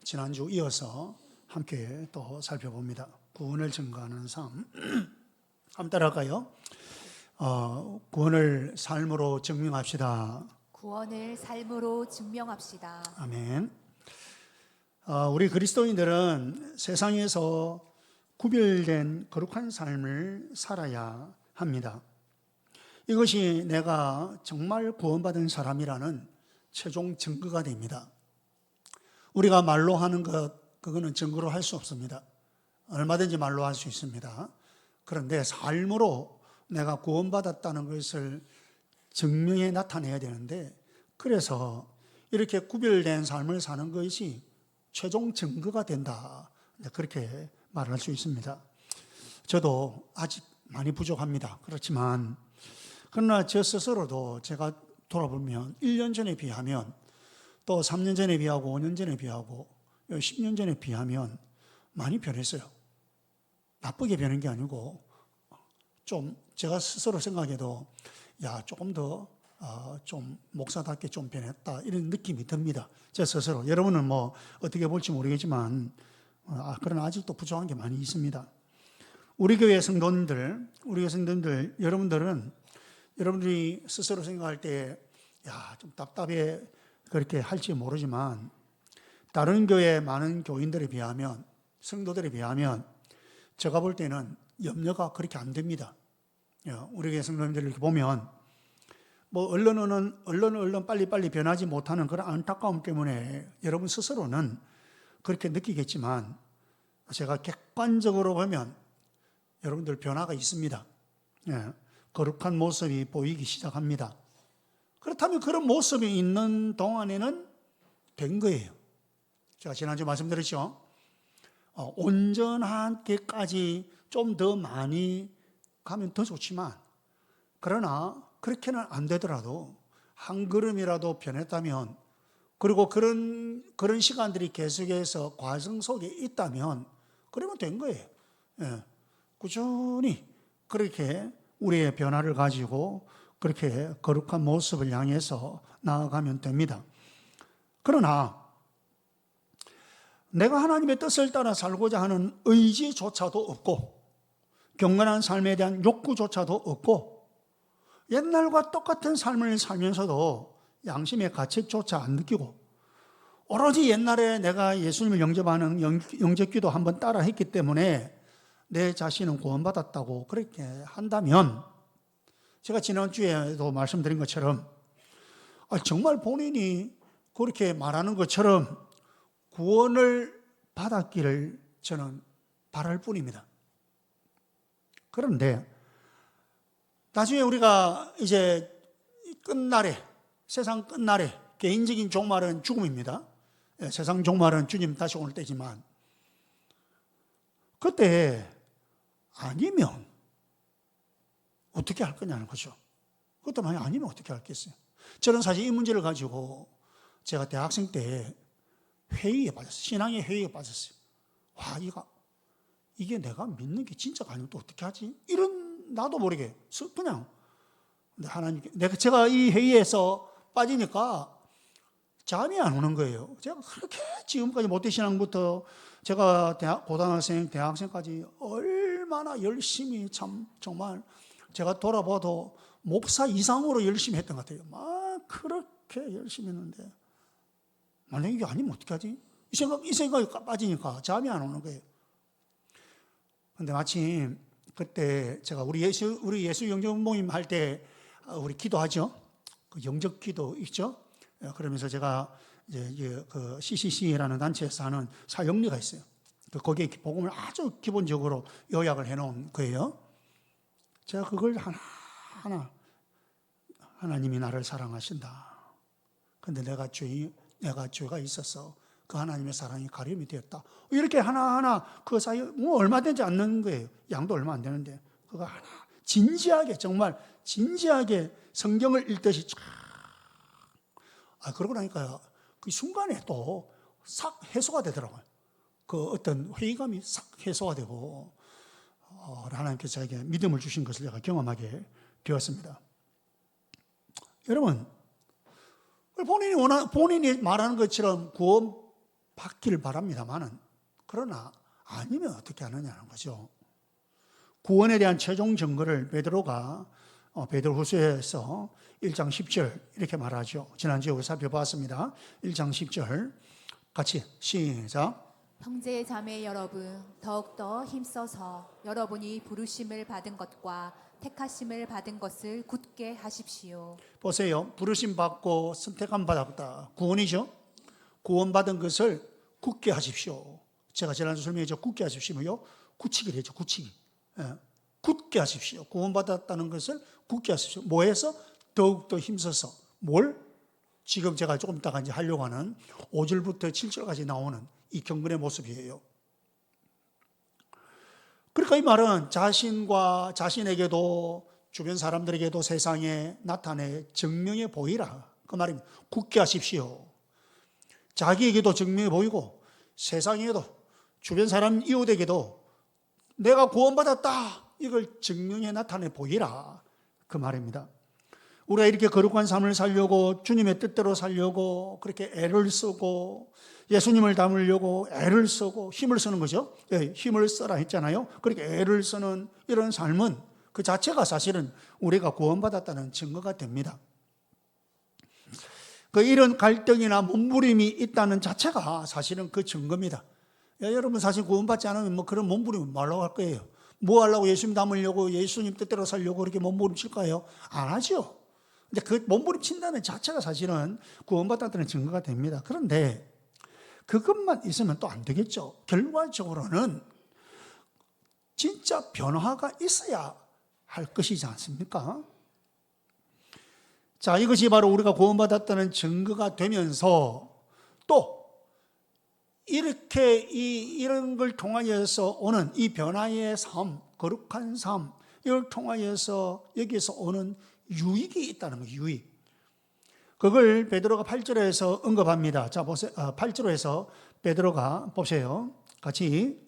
지난주 이어서 함께 또 살펴봅니다. 구원을 증거하는 삶. 한번 따라갈까요? 구원을 삶으로 증명합시다. 구원을 삶으로 증명합시다. 아멘. 우리 그리스도인들은 세상에서 구별된 거룩한 삶을 살아야 합니다. 이것이 내가 정말 구원받은 사람이라는 최종 증거가 됩니다. 우리가 말로 하는 것, 그거는 증거로 할 수 없습니다. 얼마든지 말로 할 수 있습니다. 그런데 삶으로 내가 구원받았다는 것을 증명해 나타내야 되는데, 그래서 이렇게 구별된 삶을 사는 것이 최종 증거가 된다, 그렇게 말할 수 있습니다. 저도 아직 많이 부족합니다. 그렇지만 그러나 저 스스로도 제가 돌아보면 1년 전에 비하면, 또 3년 전에 비하고 5년 전에 비하고 10년 전에 비하면 많이 변했어요. 나쁘게 변한 게 아니고 좀 제가 스스로 생각해도 조금 더 좀 목사답게 좀 변했다, 이런 느낌이 듭니다. 제 스스로. 여러분은 뭐 어떻게 볼지 모르겠지만 그러나 아직도 부족한 게 많이 있습니다. 우리 교회 성도님들, 여러분들이 스스로 생각할 때 좀 답답해 그렇게 할지 모르지만, 다른 교회 많은 교인들에 비하면, 성도들에 비하면 제가 볼 때는 염려가 그렇게 안 됩니다. 우리 교회 성도님들을 이렇게 보면 얼른 빨리 변하지 못하는 그런 안타까움 때문에 여러분 스스로는 그렇게 느끼겠지만, 제가 객관적으로 보면 여러분들 변화가 있습니다. 거룩한 모습이 보이기 시작합니다. 그렇다면 그런 모습이 있는 동안에는 된 거예요. 제가 지난주 말씀드렸죠. 온전하게까지 좀 더 많이 가면 더 좋지만, 그러나 그렇게는 안 되더라도 한 걸음이라도 변했다면, 그리고 그런 시간들이 계속해서 과정 속에 있다면 그러면 된 거예요. 꾸준히 그렇게 우리의 변화를 가지고 그렇게 거룩한 모습을 향해서 나아가면 됩니다. 그러나 내가 하나님의 뜻을 따라 살고자 하는 의지조차도 없고, 경건한 삶에 대한 욕구조차도 없고, 옛날과 똑같은 삶을 살면서도 양심의 가책조차 안 느끼고, 오로지 옛날에 내가 예수님을 영접하는 영접기도 한번 따라 했기 때문에 내 자신은 구원받았다고 그렇게 한다면, 제가 지난주에도 말씀드린 것처럼 정말 본인이 그렇게 말하는 것처럼 구원을 받았기를 저는 바랄 뿐입니다. 그런데 나중에 우리가 이제 끝날에, 세상 끝날에, 개인적인 종말은 죽음입니다. 세상 종말은 주님 다시 오는 때지만, 그때 아니면 어떻게 할 거냐는 거죠. 그것도 만약 아니면 어떻게 할겠어요? 저는 사실 이 문제를 가지고 제가 대학생 때 회의에 빠졌어요. 신앙의 회의에 빠졌어요. 이게 내가 믿는 게 진짜가 아니면 또 어떻게 하지? 이런, 나도 모르게 그냥, 근데 하나님께, 제가 이 회의에서 빠지니까 잠이 안 오는 거예요. 제가 그렇게 지금까지 모태신앙부터 제가 고등학생, 대학생까지 얼마나 열심히, 정말 제가 돌아봐도 목사 이상으로 열심히 했던 것 같아요. 막 그렇게 열심히 했는데 만약에 이게 아니면 어떻게 하지? 이 생각이 빠지니까 잠이 안 오는 거예요. 근데 마침 그때 제가 우리 예수 영접 모임 할 때 우리 기도하죠. 그 영접 기도 있죠. 그러면서 제가 이제 그 CCC라는 단체에서 하는 사역리가 있어요. 거기에 복음을 아주 기본적으로 요약을 해놓은 거예요. 제가 그걸 하나하나, 하나님이 나를 사랑하신다. 근데 내가 죄가 있어서 그 하나님의 사랑이 가림이 되었다. 이렇게 하나하나 그 사이에 얼마 되지 않는 거예요. 양도 얼마 안 되는데 그거 하나 진지하게, 정말 진지하게 성경을 읽듯이 그러고 나니까 그 순간에 또 싹 해소가 되더라고요. 그 어떤 회의감이 싹 해소가 되고, 하나님께서 저에게 믿음을 주신 것을 제가 경험하게 되었습니다. 여러분, 본인이 말하는 것처럼 받기를 바랍니다만은, 그러나 아니면 어떻게 하느냐는 거죠. 구원에 대한 최종 증거를 베드로가 베드로후서에서 1장 10절 이렇게 말하죠. 지난주에 우리 살펴봤습니다. 1장 10절 같이 시작. 형제 자매 여러분, 더욱더 힘써서 여러분이 부르심을 받은 것과 택하심을 받은 것을 굳게 하십시오. 보세요. 부르심 받고 선택함 받았다. 구원이죠. 구원받은 것을 굳게 하십시오. 제가 지난주 설명했죠. 굳게 하십시오요. 굳히기를 했죠. 굳히기. 굳게 하십시오. 구원받았다는 것을 굳게 하십시오. 뭐해서? 더욱더 힘써서. 뭘? 지금 제가 조금 이따가 이제 하려고 하는 5절부터 7절까지 나오는 이 경건의 모습이에요. 그러니까 이 말은 자신과 자신에게도 주변 사람들에게도 세상에 나타내 증명해 보이라. 그 말입니다. 굳게 하십시오. 자기에게도 증명해 보이고 세상에도 주변 사람 이웃에게도 내가 구원받았다. 이걸 증명해 나타내 보이라. 그 말입니다. 우리가 이렇게 거룩한 삶을 살려고 주님의 뜻대로 살려고 그렇게 애를 쓰고 예수님을 닮으려고 애를 쓰고 힘을 쓰는 거죠. 힘을 써라 했잖아요. 그렇게 애를 쓰는 이런 삶은 그 자체가 사실은 우리가 구원받았다는 증거가 됩니다. 그 이런 갈등이나 몸부림이 있다는 자체가 사실은 그 증거입니다. 여러분 사실 구원받지 않으면 뭐 그런 몸부림 말라고 할 거예요. 뭐 하려고 예수님 닮으려고 예수님 뜻대로 살려고 그렇게 몸부림 칠까요? 안 하죠. 근데 그 몸부림 친다는 자체가 사실은 구원받았다는 증거가 됩니다. 그런데 그것만 있으면 또 안 되겠죠. 결과적으로는 진짜 변화가 있어야 할 것이지 않습니까? 자, 이것이 바로 우리가 구원받았다는 증거가 되면서 또 이렇게 이런 걸 통하여서 오는 이 변화의 삶, 거룩한 삶, 이걸 통하여서 여기에서 오는 유익이 있다는 거예요. 유익. 그걸 베드로가 8절에서 언급합니다. 자, 보세요. 8절에서 베드로가 보세요. 같이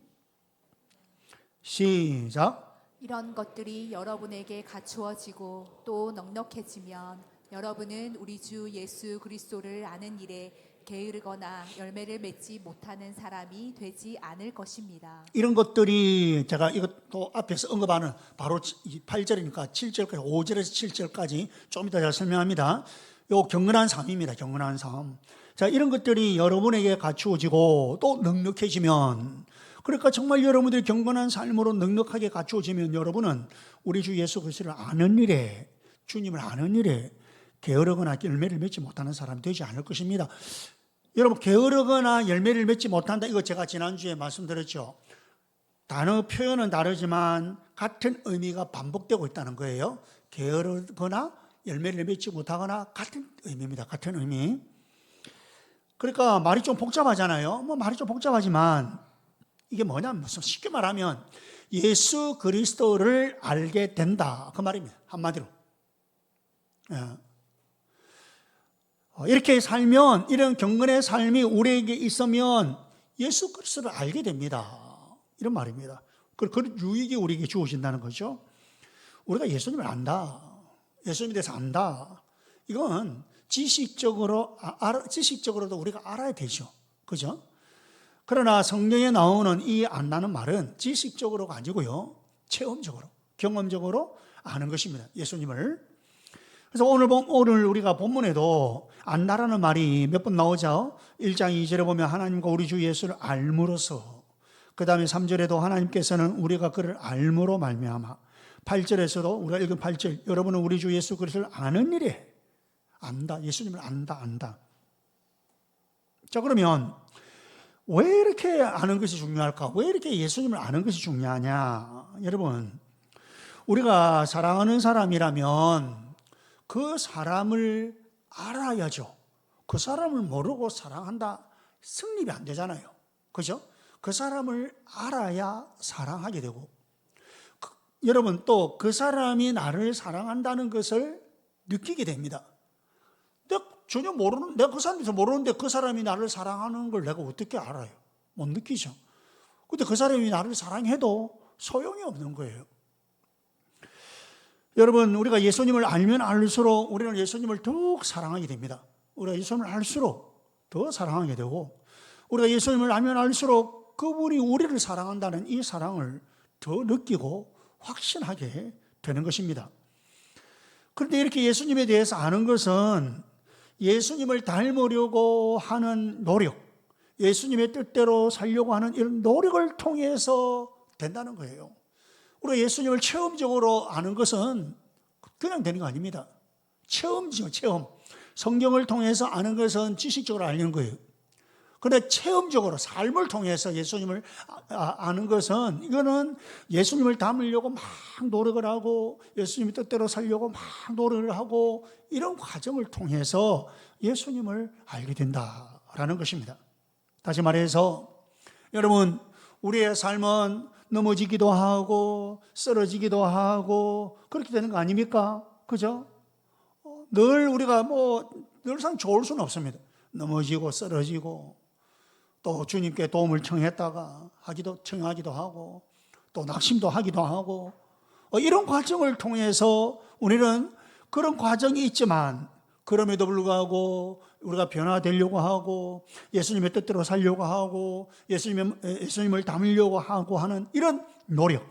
시작. 이런 것들이 여러분에게 갖추어지고 또 넉넉해지면 여러분은 우리 주 예수 그리스도를 아는 일에 게으르거나 열매를 맺지 못하는 사람이 되지 않을 것입니다. 이런 것들이 제가 이것도 앞에서 언급하는 바로 8절이니까 7절까지 5절에서 7절까지 좀 이따 제가 설명합니다. 요 경건한 삶입니다. 경건한 삶. 자, 이런 것들이 여러분에게 갖추어지고 또 넉넉해지면, 그러니까 정말 여러분들이 경건한 삶으로 넉넉하게 갖추어지면 여러분은 우리 주 예수 그리스도를 아는 일에, 주님을 아는 일에 게으르거나 열매를 맺지 못하는 사람이 되지 않을 것입니다. 여러분, 게으르거나 열매를 맺지 못한다, 이거 제가 지난주에 말씀드렸죠. 단어 표현은 다르지만 같은 의미가 반복되고 있다는 거예요. 게으르거나 열매를 맺지 못하거나 같은 의미입니다. 같은 의미. 그러니까 말이 좀 복잡하잖아요. 말이 좀 복잡하지만 이게 뭐냐면 쉽게 말하면 예수 그리스도를 알게 된다. 그 말입니다. 한마디로. 이렇게 살면, 이런 경건의 삶이 우리에게 있으면 예수 그리스도를 알게 됩니다. 이런 말입니다. 그런 유익이 우리에게 주어진다는 거죠. 우리가 예수님을 안다. 예수님에 대해서 안다. 이건 지식적으로도 우리가 알아야 되죠. 그죠? 그러나 성경에 나오는 이 안다는 말은 지식적으로가 아니고요. 체험적으로, 경험적으로 아는 것입니다. 예수님을. 그래서 오늘 우리가 본문에도 안다라는 말이 몇 번 나오죠. 1장 2절에 보면 하나님과 우리 주 예수를 알므로서, 그 다음에 3절에도 하나님께서는 우리가 그를 알므로 말미암아, 8절에서도 우리가 읽은 8절, 여러분은 우리 주 예수 그리스도를 아는 일에, 안다, 예수님을 안다. 자, 그러면 왜 이렇게 아는 것이 중요할까? 왜 이렇게 예수님을 아는 것이 중요하냐? 여러분, 우리가 사랑하는 사람이라면 그 사람을 알아야죠. 그 사람을 모르고 사랑한다, 성립이 안 되잖아요. 그죠? 그 사람을 알아야 사랑하게 되고, 여러분 또 그 사람이 나를 사랑한다는 것을 느끼게 됩니다. 내가 전혀 모르는, 내가 그 사람에서 모르는데 그 사람이 나를 사랑하는 걸 내가 어떻게 알아요? 못 느끼죠. 근데 그 사람이 나를 사랑해도 소용이 없는 거예요. 여러분, 우리가 예수님을 알면 알수록 우리는 예수님을 더욱 사랑하게 됩니다. 우리가 예수님을 알수록 더 사랑하게 되고, 우리가 예수님을 알면 알수록 그분이 우리를 사랑한다는 이 사랑을 더 느끼고 확신하게 되는 것입니다. 그런데 이렇게 예수님에 대해서 아는 것은 예수님을 닮으려고 하는 노력, 예수님의 뜻대로 살려고 하는 이런 노력을 통해서 된다는 거예요. 우리가 예수님을 체험적으로 아는 것은 그냥 되는 거 아닙니다. 체험이죠, 체험. 성경을 통해서 아는 것은 지식적으로 아는 거예요. 그런데 체험적으로 삶을 통해서 예수님을 아는 것은, 이거는 예수님을 닮으려고 막 노력을 하고 예수님의 뜻대로 살려고 막 노력을 하고 이런 과정을 통해서 예수님을 알게 된다라는 것입니다. 다시 말해서 여러분, 우리의 삶은 넘어지기도 하고 쓰러지기도 하고 그렇게 되는 거 아닙니까? 그죠? 늘 우리가 늘상 좋을 수는 없습니다. 넘어지고 쓰러지고 또 주님께 도움을 청하기도 하고 또 낙심도 하기도 하고 이런 과정을 통해서 우리는 그런 과정이 있지만 그럼에도 불구하고 우리가 변화되려고 하고 예수님의 뜻대로 살려고 하고 예수님을 닮으려고 하고 하는 이런 노력,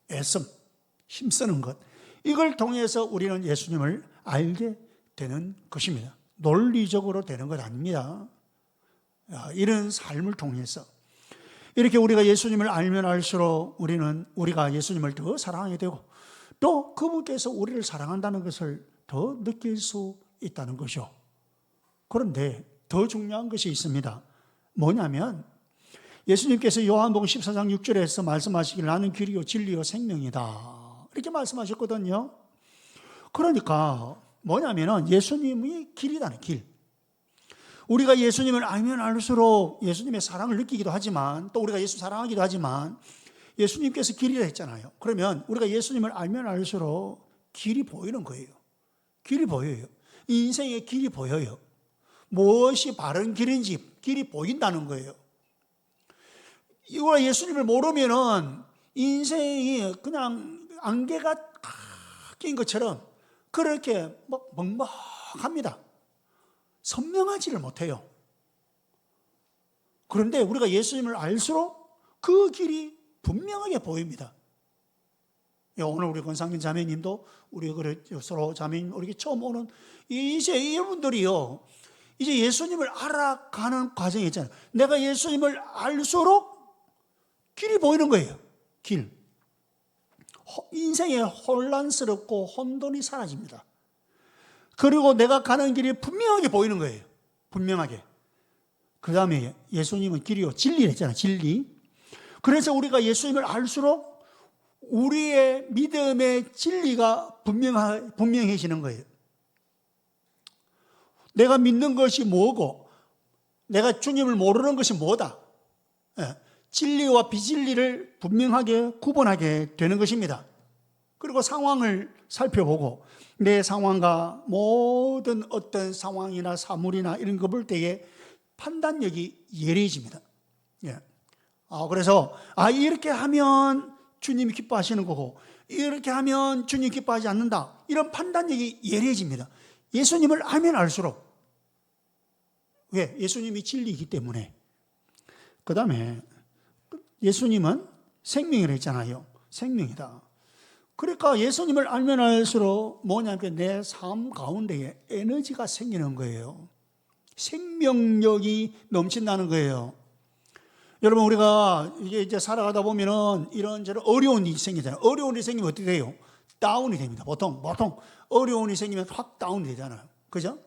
애씀, 힘쓰는 것, 이걸 통해서 우리는 예수님을 알게 되는 것입니다. 논리적으로 되는 것 아닙니다. 이런 삶을 통해서 이렇게 우리가 예수님을 알면 알수록 우리가 예수님을 더 사랑하게 되고 또 그분께서 우리를 사랑한다는 것을 더 느낄 수 있다는 것이죠. 그런데 더 중요한 것이 있습니다. 뭐냐면 예수님께서 요한복음 14장 6절에서 말씀하시길 나는 길이요 진리요 생명이다 이렇게 말씀하셨거든요. 그러니까 뭐냐면 예수님이 길이다는 길. 우리가 예수님을 알면 알수록 예수님의 사랑을 느끼기도 하지만 또 우리가 예수 사랑하기도 하지만 예수님께서 길이라 했잖아요. 그러면 우리가 예수님을 알면 알수록 길이 보이는 거예요. 길이 보여요. 이 인생의 길이 보여요. 무엇이 바른 길인지 길이 보인다는 거예요. 우리가 예수님을 모르면은 인생이 그냥 안개가 낀 것처럼 그렇게 먹먹합니다. 선명하지를 못해요. 그런데 우리가 예수님을 알수록 그 길이 분명하게 보입니다. 오늘 우리 권상민 자매님도 우리 서로 자매님 우리 처음 오는 이제 이분들이요, 이제 예수님을 알아가는 과정이 있잖아요. 내가 예수님을 알수록 길이 보이는 거예요. 길. 인생에 혼란스럽고 혼돈이 사라집니다. 그리고 내가 가는 길이 분명하게 보이는 거예요. 분명하게. 그 다음에 예수님은 길이요 진리를 했잖아요. 진리. 그래서 우리가 예수님을 알수록 우리의 믿음의 진리가 분명해지는 거예요. 내가 믿는 것이 뭐고 내가 주님을 모르는 것이 뭐다. 진리와 비진리를 분명하게 구분하게 되는 것입니다. 그리고 상황을 살펴보고 내 상황과 모든 어떤 상황이나 사물이나 이런 거 볼 때에 판단력이 예리해집니다. 그래서 이렇게 하면 주님이 기뻐하시는 거고 이렇게 하면 주님 기뻐하지 않는다, 이런 판단력이 예리해집니다. 예수님을 알면 알수록. 왜? 예수님이 진리이기 때문에. 그 다음에 예수님은 생명이라고 했잖아요. 생명이다. 그러니까 예수님을 알면 알수록 뭐냐면 내 삶 가운데에 에너지가 생기는 거예요. 생명력이 넘친다는 거예요. 여러분, 우리가 이제 살아가다 보면은 이런저런 어려운 일이 생기잖아요. 어려운 일이 생기면 어떻게 돼요? 다운이 됩니다. 보통 어려운 일이 생기면 확 다운이 되잖아요. 그죠?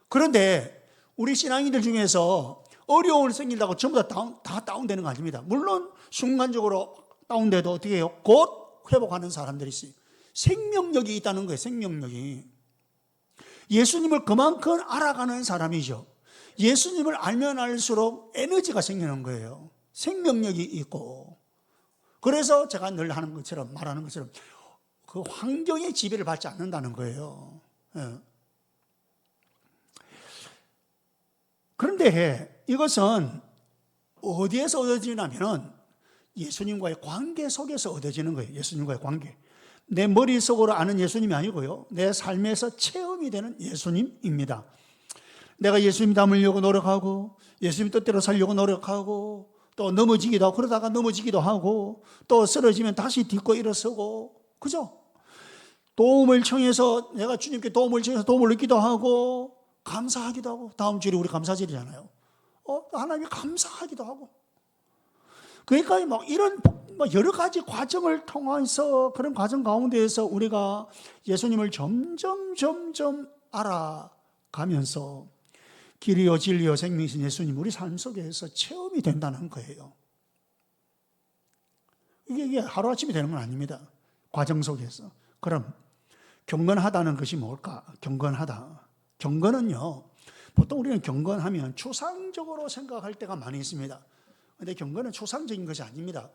그런데 우리 신앙인들 중에서 어려운 일이 생긴다고 전부 다 다운되는 거 아닙니다. 물론 순간적으로 다운돼도 어떻게 해요? 곧 회복하는 사람들이 있어요. 생명력이 있다는 거예요. 생명력이. 예수님을 그만큼 알아가는 사람이죠. 예수님을 알면 알수록 에너지가 생기는 거예요. 생명력이 있고. 그래서 제가 늘 말하는 것처럼 그 환경의 지배를 받지 않는다는 거예요. 그런데 이것은 어디에서 얻어지냐면은 예수님과의 관계 속에서 얻어지는 거예요. 예수님과의 관계. 내 머릿속으로 아는 예수님이 아니고요, 내 삶에서 체험이 되는 예수님입니다. 내가 예수님 닮으려고 노력하고 예수님 뜻대로 살려고 노력하고 또 넘어지기도 하고 그러다가 넘어지기도 하고 또 쓰러지면 다시 딛고 일어서고 그죠? 도움을 청해서 내가 주님께 도움을 청해서 도움을 얻기도 하고 감사하기도 하고 다음 주일이 우리 감사절이잖아요. 하나님께 감사하기도 하고 그러니까 막 이런 여러 가지 과정을 통해서 그런 과정 가운데에서 우리가 예수님을 점점 알아가면서 길이요 진리요 생명이신 예수님 우리 삶 속에서 체험이 된다는 거예요. 이게 하루아침에 되는 건 아닙니다. 과정 속에서. 그럼 경건하다는 것이 뭘까? 경건하다. 경건은요, 보통 우리는 경건하면 추상적으로 생각할 때가 많이 있습니다. 그런데 경건은 추상적인 것이 아닙니다.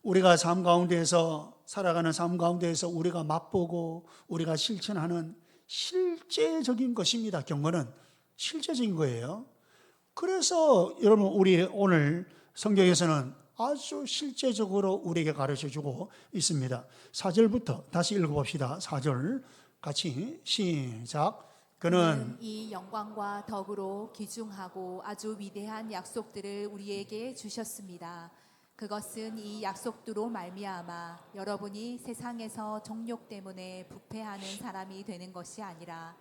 우리가 삶 가운데에서 살아가는 삶 가운데에서 우리가 맛보고 우리가 실천하는 실제적인 것입니다. 경건은 실제적인 거예요. 그래서 여러분 우리 오늘 성경에서는 아주 실제적으로 우리에게 가르쳐주고 있습니다. 4절부터 다시 읽어봅시다. 4절 같이 시작. 그는 이 영광과 덕으로 귀중하고 아주 위대한 약속들을 우리에게 주셨습니다. 그것은 이 약속들로 말미암아 여러분이 세상에서 정욕 때문에 부패하는 사람이 되는 것이 아니라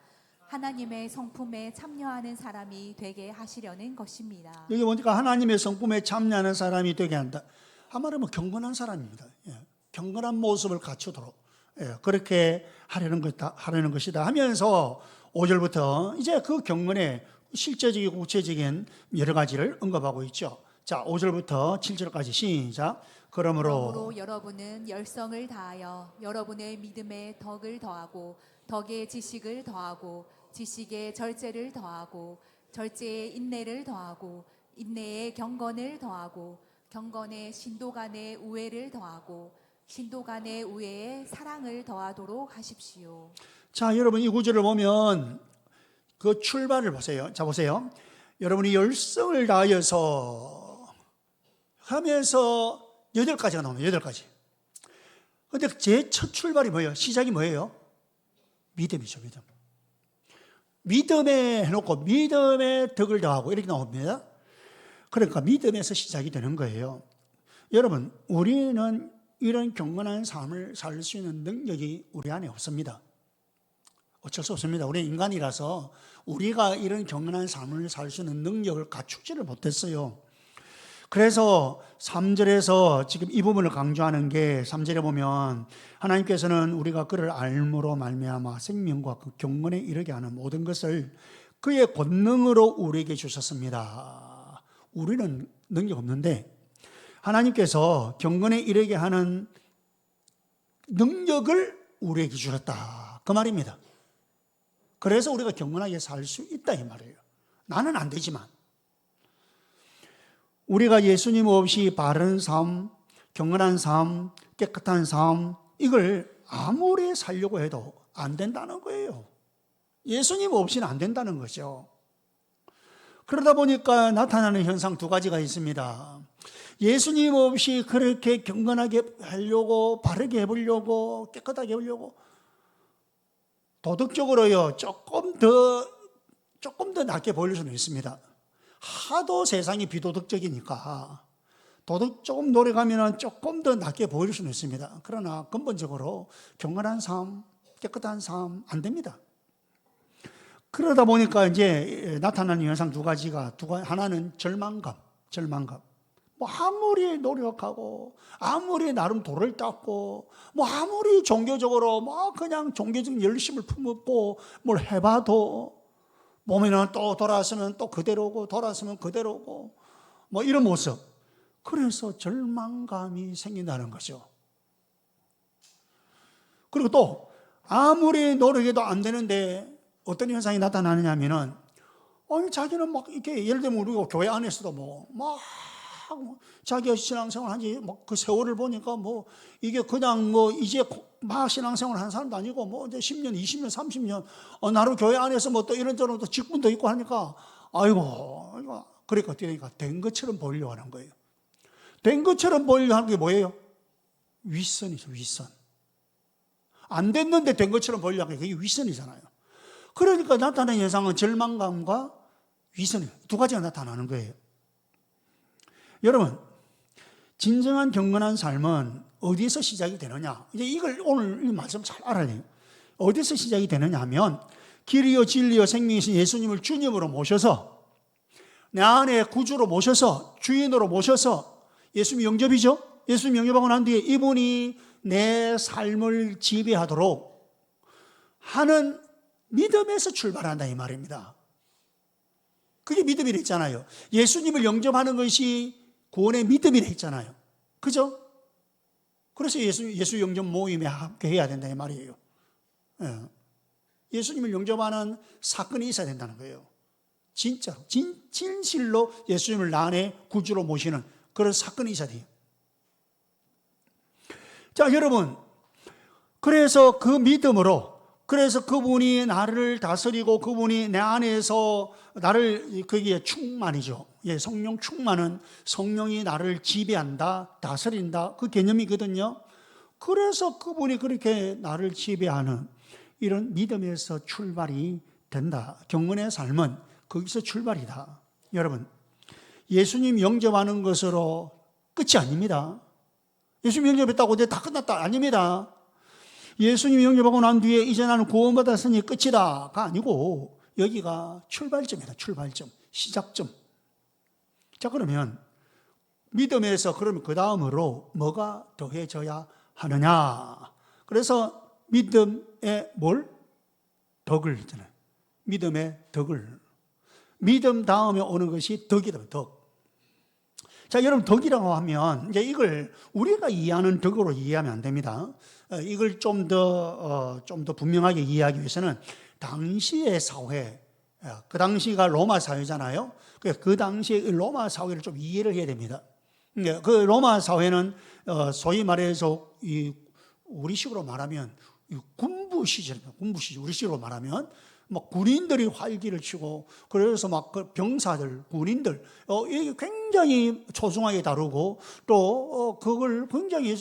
하나님의 성품에 참여하는 사람이 되게 하시려는 것입니다. 여기 보니까 하나님의 성품에 참여하는 사람이 되게 한다. 한마디로 경건한 사람입니다. 경건한 모습을 갖추도록 그렇게 하려는 것이다 하면서 5절부터 이제 그 경건의 실제적이고 구체적인 여러 가지를 언급하고 있죠. 자, 5절부터 7절까지 시작. 그러므로 여러분은 열성을 다하여 여러분의 믿음에 덕을 더하고 덕에 지식을 더하고 지식에 절제를 더하고 절제에 인내를 더하고 인내에 경건을 더하고 경건에 신도 간의 우애를 더하고 신도 간의 우애에 사랑을 더하도록 하십시오. 자, 여러분 이 구절을 보면 그 출발을 보세요. 자, 보세요. 여러분이 열성을 다하여서 하면서 8가지가 나옵니다. 8가지. 근데 제 첫 출발이 뭐예요? 시작이 뭐예요? 믿음이죠, 믿음. 믿음에 해놓고 믿음에 덕을 더하고 이렇게 나옵니다. 그러니까 믿음에서 시작이 되는 거예요. 여러분, 우리는 이런 경건한 삶을 살 수 있는 능력이 우리 안에 없습니다. 어쩔 수 없습니다. 우리 인간이라서 우리가 이런 경건한 삶을 살 수 있는 능력을 갖추지를 못했어요. 그래서 3절에서 지금 이 부분을 강조하는 게 3절에 보면 하나님께서는 우리가 그를 알므로 말미암아 생명과 그 경건에 이르게 하는 모든 것을 그의 권능으로 우리에게 주셨습니다. 우리는 능력 없는데 하나님께서 경건에 이르게 하는 능력을 우리에게 주셨다. 그 말입니다. 그래서 우리가 경건하게 살 수 있다 이 말이에요. 나는 안 되지만 우리가 예수님 없이 바른 삶, 경건한 삶, 깨끗한 삶 이걸 아무리 살려고 해도 안 된다는 거예요. 예수님 없이는 안 된다는 거죠. 그러다 보니까 나타나는 현상 2가지가 있습니다. 예수님 없이 그렇게 경건하게 하려고 바르게 해보려고 깨끗하게 해보려고 도덕적으로요 조금 더 낫게 보일 수는 있습니다. 하도 세상이 비도덕적이니까 조금 노력하면 조금 더 낫게 보일 수는 있습니다. 그러나 근본적으로 경건한 삶, 깨끗한 삶 안 됩니다. 그러다 보니까 이제 나타나는 현상 2가지가 하나는 절망감. 뭐 아무리 노력하고 아무리 나름 도를 닦고 뭐 아무리 종교적으로 뭐 그냥 종교적인 열심을 품었고 뭘 해봐도 보면은 또 돌아서면 또 그대로고 돌아서면 그대로고 뭐 이런 모습. 그래서 절망감이 생긴다는 거죠. 그리고 또 아무리 노력해도 안 되는데 어떤 현상이 나타나느냐 하면은 자기는 막 이렇게 예를 들면 우리가 교회 안에서도 막 자기가 신앙생활 한지 그 세월을 보니까 이게 그냥 이제 막 신앙생활 한 사람도 아니고 이제 10년, 20년, 30년 나름 교회 안에서 또 이런저런 또 직분도 있고 하니까 아이고 그러니까 어떻게 되니까 된 것처럼 보이려고 하는 거예요. 된 것처럼 보이려고 하는 게 뭐예요? 윗선이죠, 윗선. 안 됐는데 된 것처럼 보이려고 하는 게 그게 윗선이잖아요. 그러니까 나타나는 현상은 절망감과 위선이에요. 두 가지가 나타나는 거예요. 여러분, 진정한 경건한 삶은 어디서 시작이 되느냐? 이제 이걸 오늘 이 말씀 잘 알아야 돼요. 어디서 시작이 되느냐 하면 길이요 진리요 생명이신 예수님을 주님으로 모셔서 내 안에 구주로 모셔서 주인으로 모셔서 예수님 영접이죠. 예수님 영접하고 난 뒤에 이분이 내 삶을 지배하도록 하는 믿음에서 출발한다 이 말입니다. 그게 믿음이라 했잖아요. 예수님을 영접하는 것이 구원의 믿음이라 했잖아요. 그죠? 그래서 예수 영접 모임에 함께 해야 된다 이 말이에요. 예수님을 영접하는 사건이 있어야 된다는 거예요. 진짜로 진실로 예수님을 나 안에 구주로 모시는 그런 사건이 있어야 돼요. 자, 여러분, 그래서 그 믿음으로, 그래서 그분이 나를 다스리고 그분이 내 안에서 나를, 거기에 충만이죠. 예, 성령 충만은 성령이 나를 지배한다, 다스린다, 그 개념이거든요. 그래서 그분이 그렇게 나를 지배하는 이런 믿음에서 출발이 된다. 경건의 삶은 거기서 출발이다. 여러분, 예수님 영접하는 것으로 끝이 아닙니다. 예수님 영접했다고 이제 다 끝났다 아닙니다. 예수님 영접하고 난 뒤에 이제 나는 구원받았으니 끝이다가 아니고 여기가 출발점이다. 출발점, 시작점. 자, 그러면 믿음에서 그러면 그 다음으로 뭐가 더해져야 하느냐? 그래서 믿음의 뭘? 덕을 있잖아요. 믿음의 덕을. 믿음 다음에 오는 것이 덕이다. 덕. 자, 여러분, 덕이라고 하면 이제 이걸 우리가 이해하는 덕으로 이해하면 안 됩니다. 이걸 좀 더 분명하게 이해하기 위해서는 당시의 사회, 그 당시가 로마 사회잖아요. 그 당시의 로마 사회를 좀 이해를 해야 됩니다. 그 로마 사회는 소위 말해서 우리식으로 말하면 군부 시절입니다. 군부 시절. 우리식으로 말하면 막 군인들이 활기를 치고 그래서 막 그 병사들, 군인들 이게 굉장히 소중하게 다루고 또 그걸 굉장히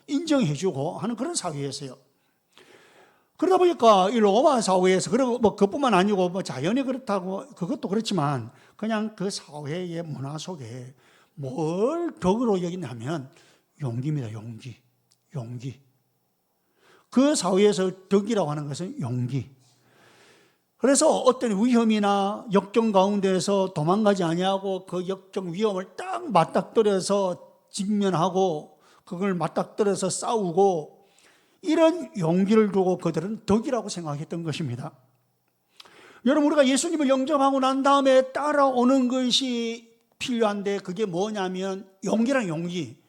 인정해주고 하는 그런 사회였어요. 그러다 보니까 이 로마 사회에서 그리고 뭐 그뿐만 아니고 뭐 자연이 그렇다고 그것도 그렇지만 그냥 그 사회의 문화 속에 뭘 덕으로 여기냐면 용기입니다. 용기. 그 사회에서 덕이라고 하는 것은 용기. 그래서 어떤 위험이나 역경 가운데서 도망가지 아니하고 그 역경 위험을 딱 맞닥뜨려서 직면하고 그걸 맞닥뜨려서 싸우고 이런 용기를 두고 그들은 덕이라고 생각했던 것입니다. 여러분, 우리가 예수님을 영접하고 난 다음에 따라오는 것이 필요한데 그게 뭐냐면 용기란 용기.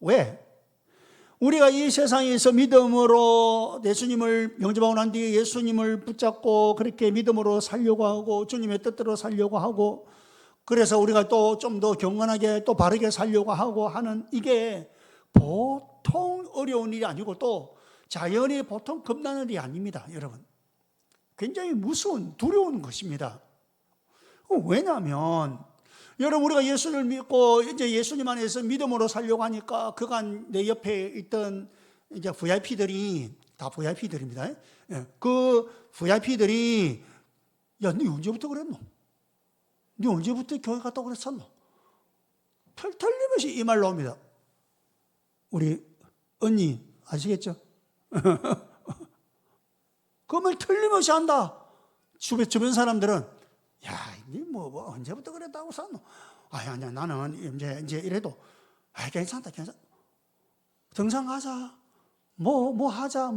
왜? 우리가 이 세상에서 믿음으로 예수님을 영접하고 난 뒤에 예수님을 붙잡고 그렇게 믿음으로 살려고 하고 주님의 뜻대로 살려고 하고 그래서 우리가 또 좀 더 경건하게 또 바르게 살려고 하고 하는 이게 보통 어려운 일이 아니고 또 자연이 보통 겁나는 일이 아닙니다. 여러분, 굉장히 무서운 두려운 것입니다. 왜냐하면 여러분, 우리가 예수를 믿고 이제 예수님 안에서 믿음으로 살려고 하니까 그간 내 옆에 있던 이제 VIP들이 다 VIP들입니다. 그 VIP들이 야, 너 언제부터 그랬노? 너 언제부터 교회 갔다고 그랬었노? 틀림없이 이 말 나옵니다. 우리 언니 아시겠죠? 그 말 틀림없이 한다. 주변 사람들은 야, 니 뭐 언제부터 그랬다고 썼노? 아니야, 나는 이제 이래도 괜찮다. 등산 가자. 뭐 하자.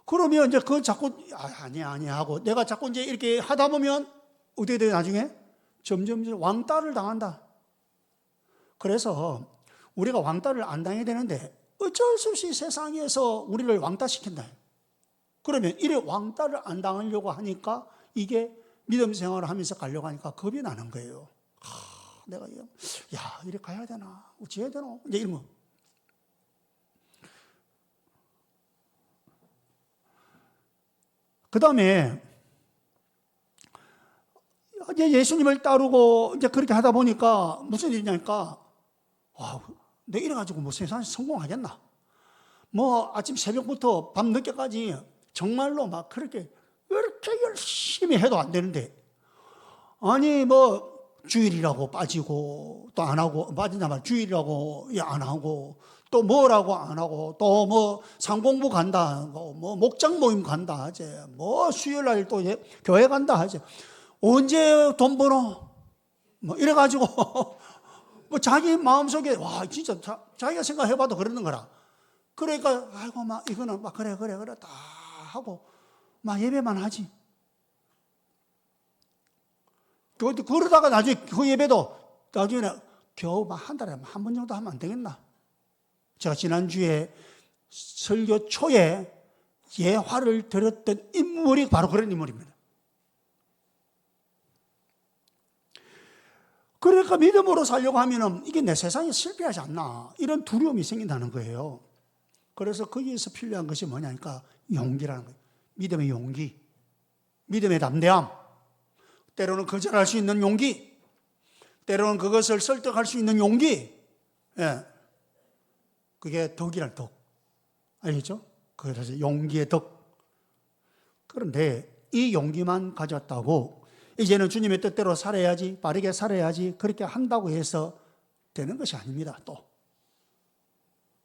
그러면 이제 그 자꾸 아니야 하고 내가 자꾸 이제 이렇게 하다 보면 어떻게 돼 나중에? 점점 왕따를 당한다. 그래서 우리가 왕따를 안 당해야 되는데 어쩔 수 없이 세상에서 우리를 왕따시킨다. 그러면 이래 왕따를 안 당하려고 하니까 이게 믿음 생활을 하면서 가려고 하니까 겁이 나는 거예요. 내가 이래 가야 되나? 어찌해야 되나? 이제 이런 거. 그 다음에 이제 예수님을 따르고 이제 그렇게 하다 보니까 무슨 일이냐니까 내가 이래가지고 뭐 세상에서 성공하겠나? 뭐 아침 새벽부터 밤 늦게까지 정말로 막 그렇게 이렇게 열심히 해도 안 되는데, 아니 뭐 주일이라고 빠지고 또 안 하고, 빠진단 말이야. 주일이라고 안 하고, 또 뭐라고 안 하고, 또 뭐 상공부 간다, 뭐 목장 모임 간다 하지, 뭐 수요일 날 또 교회 간다 하지, 언제 돈 버노? 뭐 이래가지고 뭐 자기 마음속에 와 진짜 자기가 생각해봐도 그러는 거라. 그러니까 아이고 막 이거는 막 그래 다 하고 막 예배만 하지. 그러다가 나중에 그 예배도 나중에 겨우 막 한 달에 한 번 정도 하면 안 되겠나? 제가 지난주에 설교 초에 예화를 드렸던 인물이 바로 그런 인물입니다. 그러니까 믿음으로 살려고 하면은 이게 내 세상에 실패하지 않나, 이런 두려움이 생긴다는 거예요. 그래서 거기에서 필요한 것이 뭐냐니까 용기라는 거예요. 믿음의 용기, 믿음의 담대함, 때로는 거절할 수 있는 용기, 때로는 그것을 설득할 수 있는 용기. 예. 그게 덕이란 덕. 알겠죠? 그래서 용기의 덕. 그런데 이 용기만 가졌다고 이제는 주님의 뜻대로 살아야지, 바르게 살아야지, 그렇게 한다고 해서 되는 것이 아닙니다. 또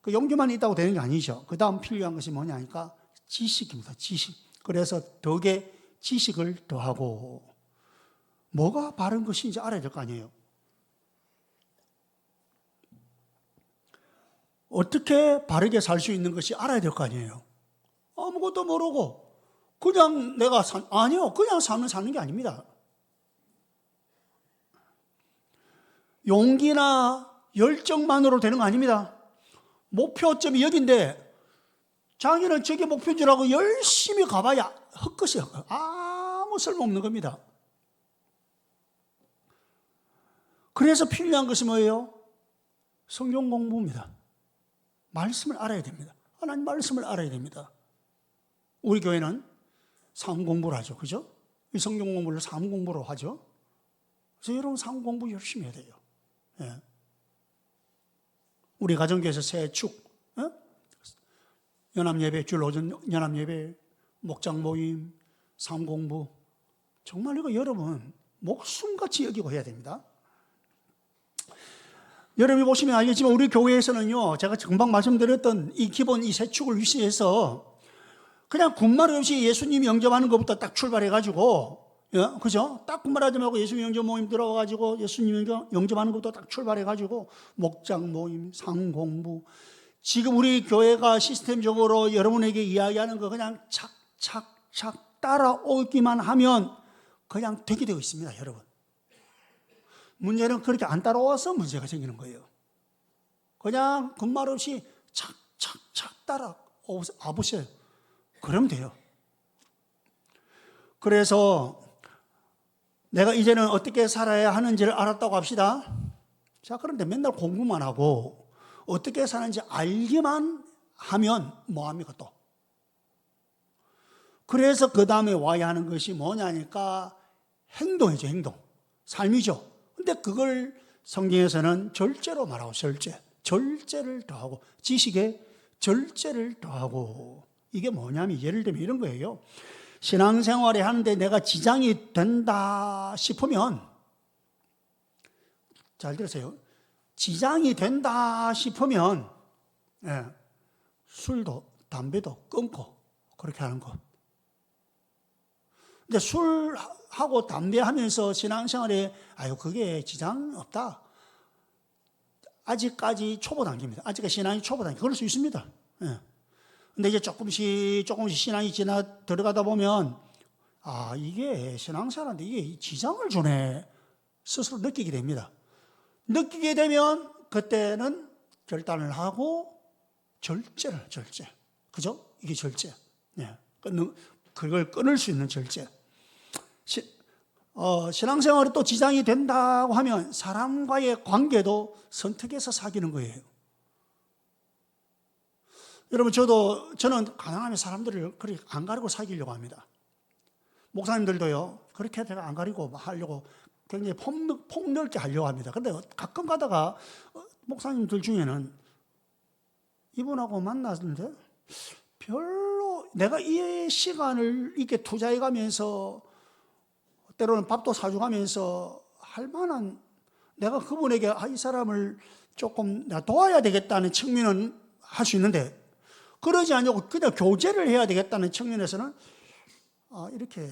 그 용기만 있다고 되는 게 아니죠. 그 다음 필요한 것이 뭐냐니까 지식입니다. 지식. 그래서 덕에 지식을 더하고, 뭐가 바른 것인지 알아야 될 거 아니에요. 어떻게 바르게 살 수 있는 것이 알아야 될 거 아니에요. 아무것도 모르고 그냥 내가 아니요, 그냥 사는 게 아닙니다. 용기나 열정만으로 되는 거 아닙니다. 목표점이 여기인데 자기는 저게 목표인 줄 알고 열심히 가봐야 헛것이에요. 아무 쓸모없는 겁니다. 그래서 필요한 것이 뭐예요? 성경 공부입니다. 말씀을 알아야 됩니다. 하나님 말씀을 알아야 됩니다. 우리 교회는 삶 공부를 하죠. 그죠? 이 성경 공부를 삶 공부로 하죠. 그래서 여러분 삶 공부 열심히 해야 돼요. 예. 우리 가정교회에서 새 축, 연합예배, 주일 오전 연합예배, 목장 모임, 삶 공부, 정말 이거 여러분 목숨같이 여기고 해야 됩니다. 여러분이 보시면 알겠지만 우리 교회에서는요, 제가 금방 말씀드렸던 이 기본 이 세 축을 위시해서 그냥 군말 없이 예수님 영접하는 것부터 딱 출발해가지고, 그죠? 딱 군말하지 말고 예수님 영접 모임 들어가가지고 예수님 영접하는 것부터 딱 출발해가지고 목장 모임, 상공부, 지금 우리 교회가 시스템적으로 여러분에게 이야기하는 거 그냥 착착착 따라오기만 하면 그냥 되게 되어 있습니다, 여러분. 문제는 그렇게 안 따라와서 문제가 생기는 거예요. 그냥 군말 없이 착착착 따라와보세요. 그러면 돼요. 그래서 내가 이제는 어떻게 살아야 하는지를 알았다고 합시다. 자, 그런데 맨날 공부만 하고 어떻게 사는지 알기만 하면 뭐합니까 또? 그래서 그 다음에 와야 하는 것이 뭐냐니까 행동이죠, 행동. 삶이죠. 근데 그걸 성경에서는 절제로 말하고, 절제를 더하고, 지식에 절제를 더하고. 이게 뭐냐면 예를 들면 이런 거예요. 신앙생활에 하는데 내가 지장이 된다 싶으면, 잘 들으세요. 지장이 된다 싶으면 술도 담배도 끊고 그렇게 하는 거. 근데 술하고 담배 하면서 신앙생활에 아유 그게 지장 없다, 아직까지 초보 단계입니다. 아직까지 신앙이 초보 단계. 그럴 수 있습니다. 근데 이제 조금씩 신앙이 들어가다 보면 아 이게 신앙생활한테 이게 지장을 주네 스스로 느끼게 됩니다. 느끼게 되면 그때는 결단을 하고 절제. 그죠? 이게 절제. 그걸 끊을 수 있는 절제. 신앙생활에 또 지장이 된다고 하면 사람과의 관계도 선택해서 사귀는 거예요. 여러분, 저는 가능하면 사람들을 그렇게 안 가리고 사귀려고 합니다. 목사님들도요, 그렇게 제가 안 가리고 하려고 굉장히 폭넓게 하려고 합니다. 그런데 가끔 가다가 목사님들 중에는 이분하고 만났는데 별로 내가 이 시간을 이렇게 투자해 가면서 때로는 밥도 사주가면서 할 만한, 내가 그분에게 이 사람을 조금 내가 도와야 되겠다는 측면은 할 수 있는데, 그러지 않고 그냥 교제를 해야 되겠다는 측면에서는 이렇게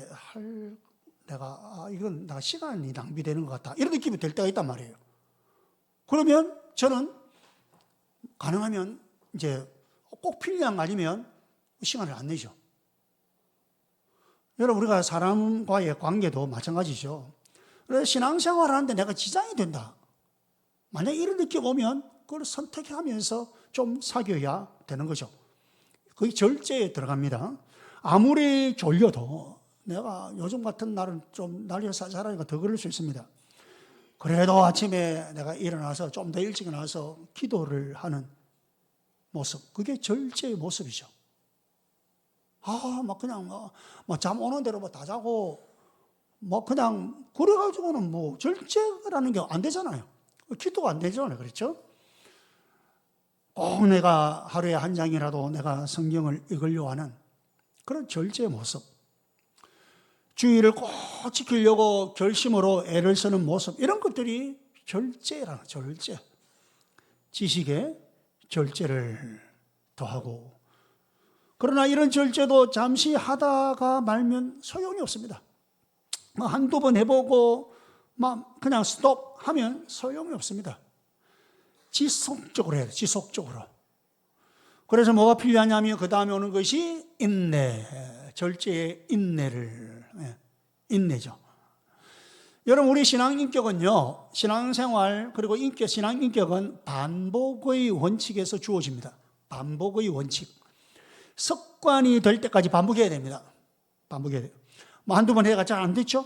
이건 내가 시간이 낭비되는 것 같다, 이런 느낌이 들 때가 있단 말이에요. 그러면 저는 가능하면 이제 꼭 필요한 거 아니면 시간을 안 내죠. 여러분, 우리가 사람과의 관계도 마찬가지죠. 그래서 신앙생활 하는데 내가 지장이 된다, 만약 이런 느낌 오면 그걸 선택하면서 좀 사귀어야 되는 거죠. 그게 절제에 들어갑니다. 아무리 졸려도, 내가 요즘 같은 날은 좀 날이 쌀쌀하니까 더 그럴 수 있습니다. 그래도 아침에 내가 일어나서 좀 더 일찍 일어나서 기도를 하는 모습, 그게 절제의 모습이죠. 막 그냥 잠 오는 대로 다 자고 그냥 그래가지고는 절제라는 게 안 되잖아요. 기도가 안 되잖아요. 그렇죠? 꼭 내가 하루에 한 장이라도 내가 성경을 읽으려고 하는 그런 절제의 모습, 주의를 꼭 지키려고 결심으로 애를 쓰는 모습, 이런 것들이 절제라는, 절제. 지식에 절제를 더하고, 그러나 이런 절제도 잠시 하다가 말면 소용이 없습니다. 한두 번 해보고 그냥 스톱 하면 소용이 없습니다. 지속적으로 해야 돼요. 지속적으로. 그래서 뭐가 필요하냐면 그 다음에 오는 것이 인내, 절제의 인내죠. 여러분, 우리 신앙인격은요, 신앙생활 그리고 신앙인격은 반복의 원칙에서 주어집니다. 반복의 원칙. 습관이 될 때까지 반복해야 됩니다. 반복해야 돼요. 한두 번 해가 잘 안 됐죠?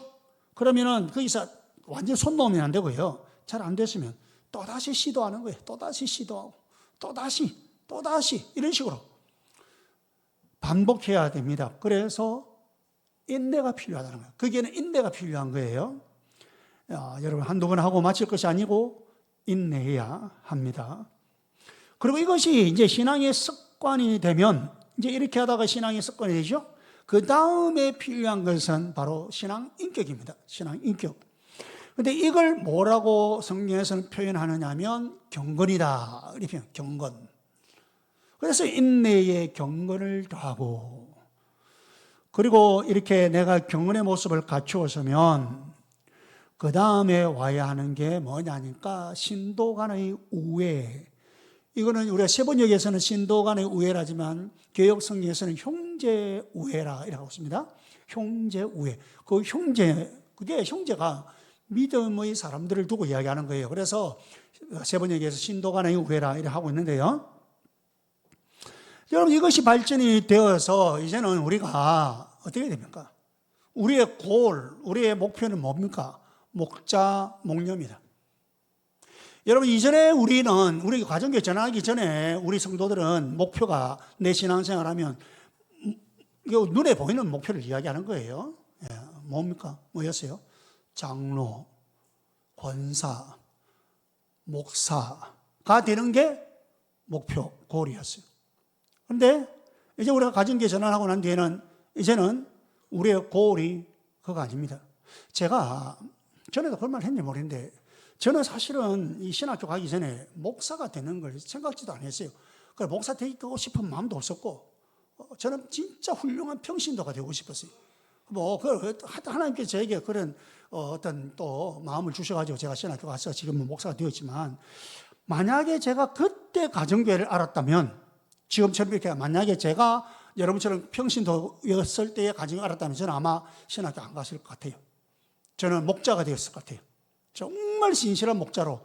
그러면은 거기서 완전 손 놓으면 안 되고요. 잘 안 됐으면 또다시 시도하는 거예요. 또다시 시도하고, 또다시 이런 식으로 반복해야 됩니다. 그래서 인내가 필요하다는 거예요. 거기에는 인내가 필요한 거예요. 여러분, 한두 번 하고 마칠 것이 아니고 인내해야 합니다. 그리고 이것이 이제 신앙의 습관이 되면, 이제 이렇게 하다가 신앙의 습관이 되죠. 그 다음에 필요한 것은 바로 신앙 인격입니다. 신앙 인격. 근데 이걸 뭐라고 성경에서는 표현하느냐 하면 경건이다, 이렇게 표현, 경건. 그래서 인내에 경건을 더하고, 그리고 이렇게 내가 경건의 모습을 갖추었으면 그 다음에 와야 하는 게 뭐냐니까 신도 간의 우애. 이거는 우리가 세번역에서는 신도 간의 우애라지만 개역 성경에서는 형제 우애라 이라고 있습니다. 형제 우애. 그게 형제가 믿음의 사람들을 두고 이야기하는 거예요. 그래서 세번역에서 신도 간의 우애라 이렇게 하고 있는데요. 여러분, 이것이 발전이 되어서 이제는 우리가 어떻게 됩니까? 우리의 우리의 목표는 뭡니까? 목자, 목녀입니다. 여러분, 이전에 우리 가정교회 전환하기 전에 우리 성도들은 목표가, 내 신앙생활 하면 눈에 보이는 목표를 이야기하는 거예요. 뭡니까? 뭐였어요? 장로, 권사, 목사가 되는 게 목표, 골이었어요. 그런데 이제 우리가 가정교회 전환하고 난 뒤에는 이제는 우리의 골이 그거 아닙니다. 제가 전에도 그런 말 했는지 모르겠는데, 저는 사실은 이 신학교 가기 전에 목사가 되는 걸 생각지도 않았어요. 그래서 목사 되고 싶은 마음도 없었고, 저는 진짜 훌륭한 평신도가 되고 싶었어요. 하나님께서 저에게 그런 어떤 또 마음을 주셔가지고 제가 신학교 가서 지금은 목사가 되었지만, 만약에 제가 그때 가정교회를 알았다면, 지금처럼 이렇게 만약에 제가 여러분처럼 평신도였을 때의 가정을 알았다면 저는 아마 신학교 안 갔을 것 같아요. 저는 목자가 되었을 것 같아요. 정말 신실한 목자로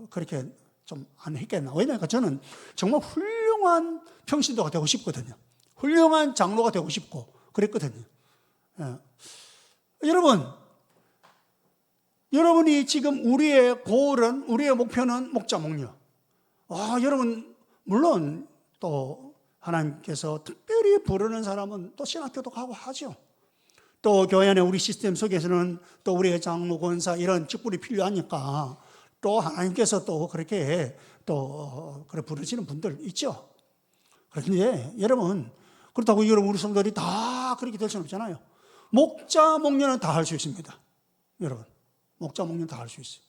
그렇게 좀 안 했겠나. 왜냐하면 저는 정말 훌륭한 평신도가 되고 싶거든요. 훌륭한 장로가 되고 싶고 그랬거든요. 여러분이 지금 우리의 골은, 우리의 목표는 목자, 목녀. 여러분, 물론 또 하나님께서 특별히 부르는 사람은 또 신학교도 가고 하죠. 또 교회 안에 우리 시스템 속에서는 또 우리의 장로, 권사 이런 직분이 필요하니까 또 하나님께서 또 그렇게 또 그래 부르시는 분들 있죠. 그런데 여러분, 그렇다고 여러분 우리 성도들이 다 그렇게 될 수는 없잖아요. 목자, 목녀는 다 할 수 있습니다. 여러분, 목자, 목녀는 다 할 수 있어요.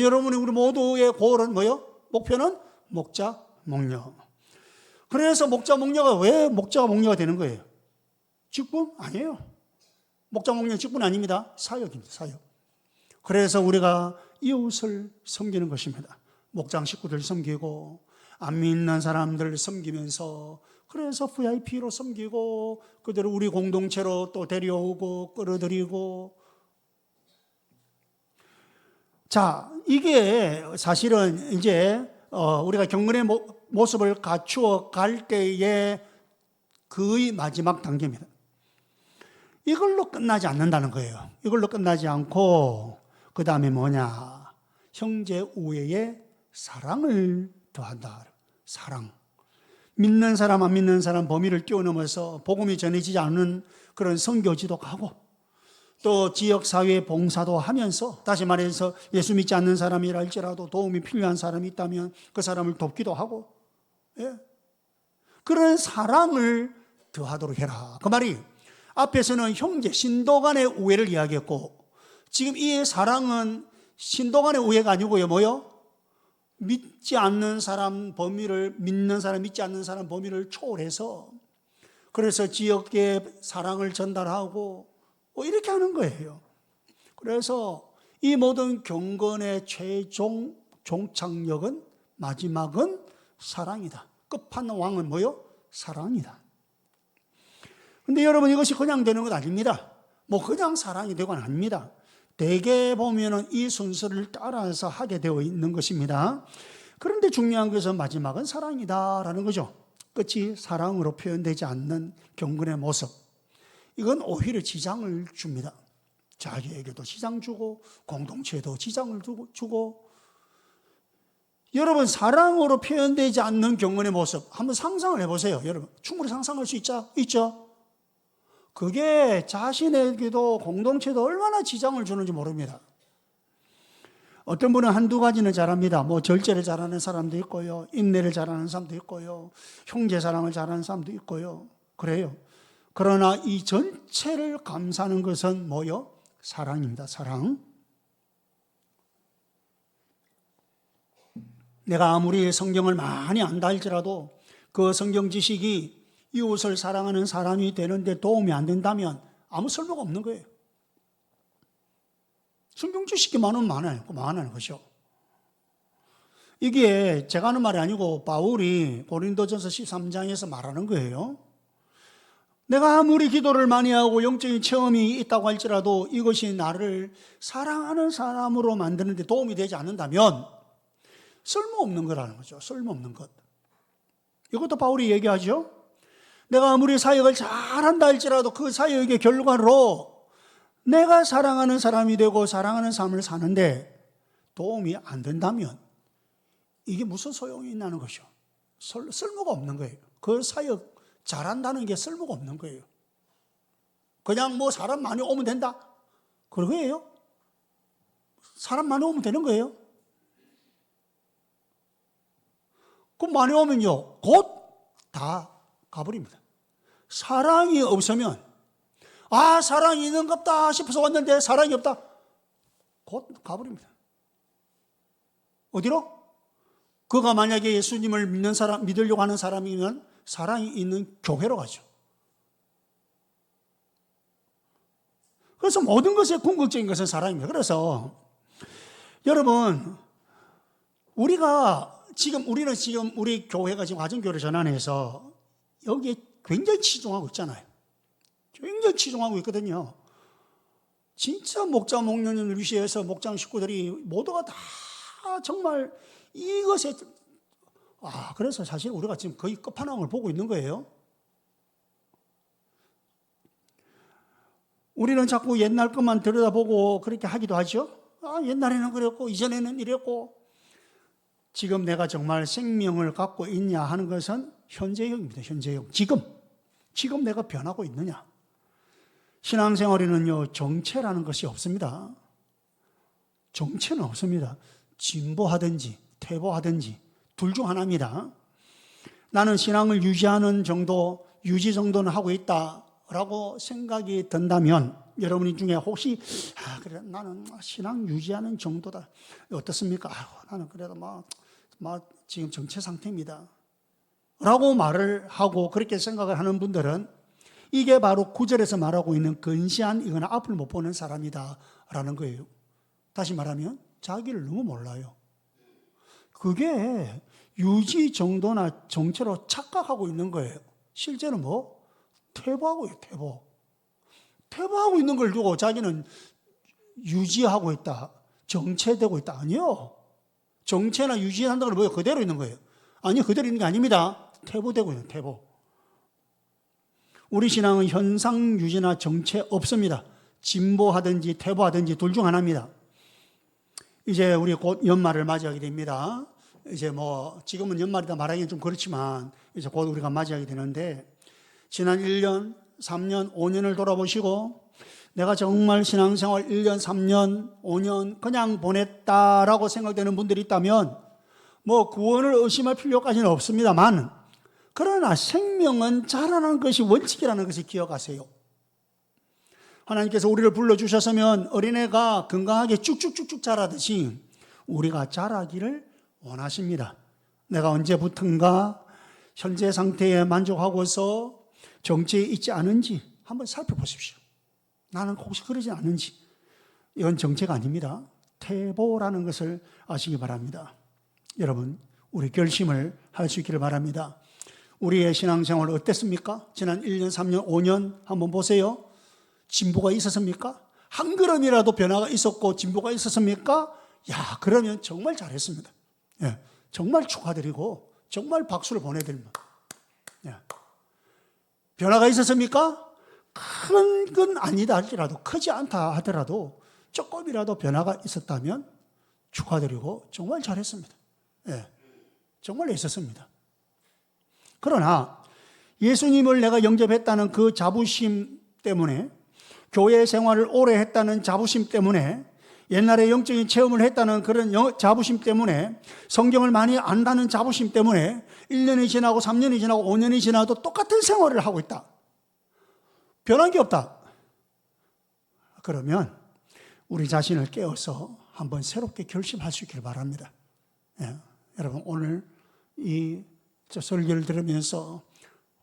여러분이 우리 모두의 고을은 뭐요? 목표는 목자, 목녀. 그래서 목자, 목녀가 왜 목자가 목녀가 되는 거예요? 직분? 아니에요. 목자, 목녀 직분 아닙니다. 사역입니다. 사역. 그래서 우리가 이웃을 섬기는 것입니다. 목장 식구들 섬기고 안 믿는 사람들 섬기면서 그래서 VIP로 섬기고 그들을 우리 공동체로 또 데려오고 끌어들이고 자, 이게 사실은 이제 우리가 경건의 모습을 갖추어 갈 때의 거의 마지막 단계입니다. 이걸로 끝나지 않는다는 거예요. 이걸로 끝나지 않고 그 다음에 뭐냐? 형제 우애의 사랑을 더한다. 사랑. 믿는 사람 안 믿는 사람 범위를 뛰어넘어서 복음이 전해지지 않는 그런 선교지도 가고 또 지역사회 봉사도 하면서 다시 말해서 예수 믿지 않는 사람이라 할지라도 도움이 필요한 사람이 있다면 그 사람을 돕기도 하고 그런 사랑을 더하도록 해라. 그 말이 앞에서는 형제, 신도 간의 우애를 이야기했고 지금 이 사랑은 신도 간의 우애가 아니고요. 뭐요? 믿지 않는 사람 범위를 믿는 사람, 믿지 않는 사람 범위를 초월해서 그래서 지역에 사랑을 전달하고 이렇게 하는 거예요. 그래서 이 모든 경건의 최종 종착역은 마지막은 사랑이다. 끝판왕은 뭐요? 사랑이다. 근데 여러분 이것이 그냥 되는 건 아닙니다. 뭐 그냥 사랑이 되고는 아닙니다. 대개 보면은 이 순서를 따라서 하게 되어 있는 것입니다. 그런데 중요한 것은 마지막은 사랑이다라는 거죠. 끝이 사랑으로 표현되지 않는 경건의 모습. 이건 오히려 지장을 줍니다. 자기에게도 지장 주고 공동체에도 지장을 주고 여러분 사랑으로 표현되지 않는 경건의 모습 한번 상상을 해보세요. 여러분 충분히 상상할 수 있죠? 그게 자신에게도 공동체도 얼마나 지장을 주는지 모릅니다. 어떤 분은 한두 가지는 잘합니다. 뭐 절제를 잘하는 사람도 있고요. 인내를 잘하는 사람도 있고요. 형제 사랑을 잘하는 사람도 있고요. 그래요. 그러나 이 전체를 감싸는 것은 뭐요? 사랑입니다. 사랑. 내가 아무리 성경을 많이 안다 할지라도 그 성경 지식이 이웃을 사랑하는 사람이 되는데 도움이 안 된다면 아무 쓸모가 없는 거예요. 성경 지식이 많아요. 것이요. 이게 제가 하는 말이 아니고 바울이 고린도전서 13장에서 말하는 거예요. 내가 아무리 기도를 많이 하고 영적인 체험이 있다고 할지라도 이것이 나를 사랑하는 사람으로 만드는 데 도움이 되지 않는다면 쓸모없는 거라는 거죠. 쓸모없는 것. 이것도 바울이 얘기하죠. 내가 아무리 사역을 잘한다 할지라도 그 사역의 결과로 내가 사랑하는 사람이 되고 사랑하는 삶을 사는데 도움이 안 된다면 이게 무슨 소용이 있냐는 것이죠. 쓸모가 없는 거예요. 그 사역 잘한다는 게 쓸모가 없는 거예요. 그냥 뭐 사람 많이 오면 된다. 그런 거예요. 사람 많이 오면 되는 거예요. 그럼 많이 오면요 곧 다 가버립니다. 사랑이 없으면 사랑이 있는갑다 싶어서 왔는데 사랑이 없다. 곧 가버립니다. 어디로? 그가 만약에 예수님을 믿으려고 하는 사람이면 사랑이 있는 교회로 가죠. 그래서 모든 것의 궁극적인 것은 사랑입니다. 그래서 여러분 우리는 지금 우리 교회가 지금 화정교회를 전환해서 여기에 굉장히 치중하고 있잖아요. 굉장히 치중하고 있거든요. 진짜 목자 목련을 위시해서 목장 식구들이 모두가 다 정말 이것에 그래서 사실 우리가 지금 거의 끝판왕을 보고 있는 거예요. 우리는 자꾸 옛날 것만 들여다보고 그렇게 하기도 하죠. 옛날에는 그랬고 이전에는 이랬고 지금 내가 정말 생명을 갖고 있냐 하는 것은 현재형입니다. 현재형. 지금 내가 변하고 있느냐. 신앙생활에는요 정체라는 것이 없습니다. 정체는 없습니다. 진보하든지 퇴보하든지 둘 중 하나입니다. 나는 신앙을 유지하는 정도, 유지 정도는 하고 있다라고 생각이 든다면 여러분 중에 혹시 그래 나는 신앙 유지하는 정도다 어떻습니까? 나는 그래도 지금 정체 상태입니다 라고 말을 하고 그렇게 생각을 하는 분들은 이게 바로 9절에서 말하고 있는 근시한 이거나 앞을 못 보는 사람이다 라는 거예요. 다시 말하면 자기를 너무 몰라요. 그게 유지 정도나 정체로 착각하고 있는 거예요. 실제는 퇴보하고 있어요. 퇴보하고 있는 걸 두고 자기는 유지하고 있다, 정체되고 있다. 아니요. 정체나 유지한다는 건 뭐예요? 그대로 있는 거예요. 아니요, 그대로 있는 게 아닙니다. 퇴보되고 있는 퇴보. 우리 신앙은 현상 유지나 정체 없습니다. 진보하든지 퇴보하든지 둘 중 하나입니다. 이제 우리 곧 연말을 맞이하게 됩니다. 이제 지금은 연말이다 말하기는 좀 그렇지만 이제 곧 우리가 맞이하게 되는데 지난 1년, 3년, 5년을 돌아보시고 내가 정말 신앙생활 1년, 3년, 5년 그냥 보냈다라고 생각되는 분들이 있다면 구원을 의심할 필요까지는 없습니다만 그러나 생명은 자라나는 것이 원칙이라는 것을 기억하세요. 하나님께서 우리를 불러주셨으면 어린애가 건강하게 쭉쭉쭉쭉 자라듯이 우리가 자라기를 원하십니다. 내가 언제부턴가 현재 상태에 만족하고서 정체에 있지 않은지 한번 살펴보십시오. 나는 혹시 그러지 않은지. 이건 정체가 아닙니다. 퇴보라는 것을 아시기 바랍니다. 여러분, 우리 결심을 할 수 있기를 바랍니다. 우리의 신앙생활 어땠습니까? 지난 1년, 3년, 5년 한번 보세요. 진보가 있었습니까? 한 걸음이라도 변화가 있었고 진보가 있었습니까? 그러면 정말 잘했습니다. 예, 정말 축하드리고 정말 박수를 보내드립니다. 예. 변화가 있었습니까? 큰 건 아니다 할지라도 크지 않다 하더라도 조금이라도 변화가 있었다면 축하드리고 정말 잘했습니다. 예, 정말 있었습니다. 그러나 예수님을 내가 영접했다는 그 자부심 때문에 교회 생활을 오래 했다는 자부심 때문에 옛날에 영적인 체험을 했다는 그런 자부심 때문에 성경을 많이 안다는 자부심 때문에 1년이 지나고 3년이 지나고 5년이 지나도 똑같은 생활을 하고 있다. 변한 게 없다. 그러면 우리 자신을 깨워서 한번 새롭게 결심할 수 있기를 바랍니다. 예, 여러분 오늘 이 설교를 들으면서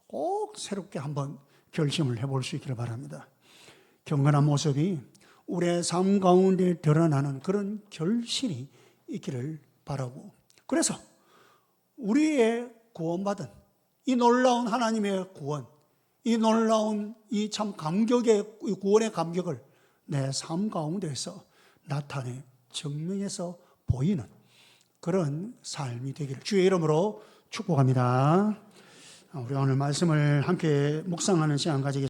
꼭 새롭게 한번 결심을 해볼 수 있기를 바랍니다. 경건한 모습이 우리의 삶 가운데 드러나는 그런 결실이 있기를 바라고 그래서 우리의 구원받은 이 놀라운 하나님의 구원 이 놀라운 이 참 감격의 구원의 감격을 내 삶 가운데서 나타내 증명해서 보이는 그런 삶이 되기를 주의 이름으로 축복합니다. 우리 오늘 말씀을 함께 묵상하는 시간 가지겠습니다.